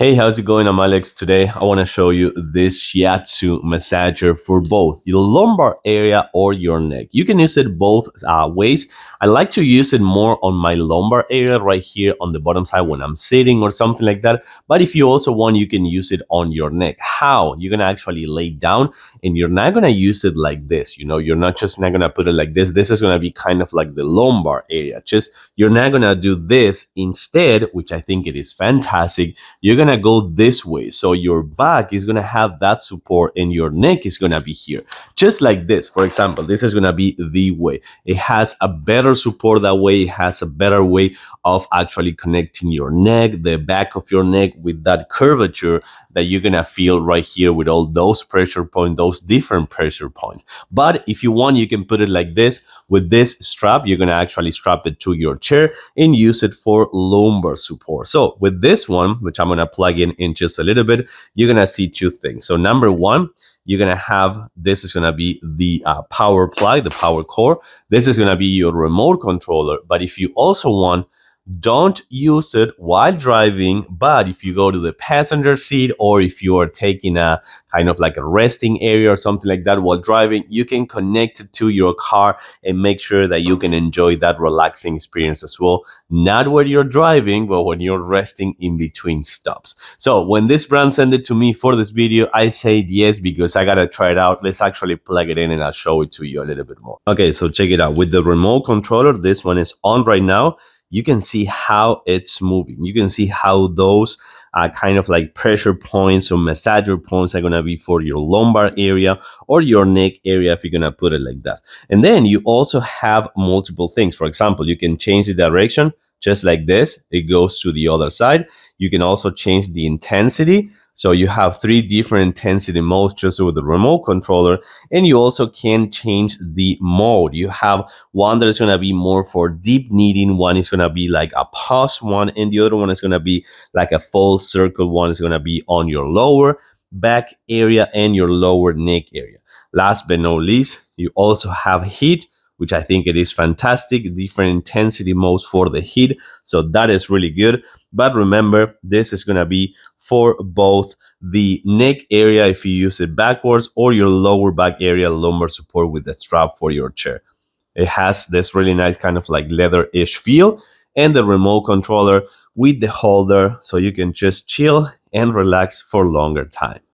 Hey, how's it going? I'm Alex. Today, I want to show you this shiatsu massager for both your lumbar area or your neck. You can use it both ways. I like to use it more on my lumbar area right here on the bottom side when I'm sitting or something like that. But if you also want, you can use it on your neck. How? You're going to actually lay down and you're not going to use it like this. You're not just not going to put it like this. This is going to be kind of like the lumbar area. Just you're not going to do this instead, which I think it is fantastic. You're gonna go this way. So your back is gonna have that support and your neck is gonna be here. Just like this. For example, this is gonna be the way. It has a better support that way. It has a better way of actually connecting your neck, the back of your neck with that curvature that you're gonna feel right here with all those pressure points, those different pressure points. But if you want, you can put it like this. With this strap, you're gonna actually strap it to your chair and use it for lumbar support. So with this one, which I'm gonna plug in just a little bit, you're gonna see two things. So number one, you're gonna have, this is gonna be the power plug, the power cord. This is gonna be your remote controller. But if you also want, don't use it while driving, but if you go to the passenger seat or if you are taking a kind of like a resting area or something like that while driving, you can connect it to your car and make sure that you can enjoy that relaxing experience as well. Not when you're driving, but when you're resting in between stops. So when this brand sent it to me for this video, I said yes because I gotta try it out. Let's actually plug it in and I'll show it to you a little bit more. Okay, so check it out. With the remote controller, this one is on right now. You can see how it's moving. You can see how those kind of like pressure points or massager points are going to be for your lumbar area or your neck area if you're going to put it like that. And then you also have multiple things. For example, you can change the direction just like this. It goes to the other side. You can also change the intensity. So you have three different intensity modes just with the remote controller, and you also can change the mode. You have one that is going to be more for deep kneading, one is going to be like a pause one, and the other one is going to be like a full circle one is going to be on your lower back area and your lower neck area. Last but not least, you also have heat, which I think it is fantastic, different intensity modes for the heat. So that is really good. But remember, this is going to be for both the neck area if you use it backwards or your lower back area lumbar support with the strap for your chair. It has this really nice kind of like leather-ish feel and the remote controller with the holder so you can just chill and relax for longer time.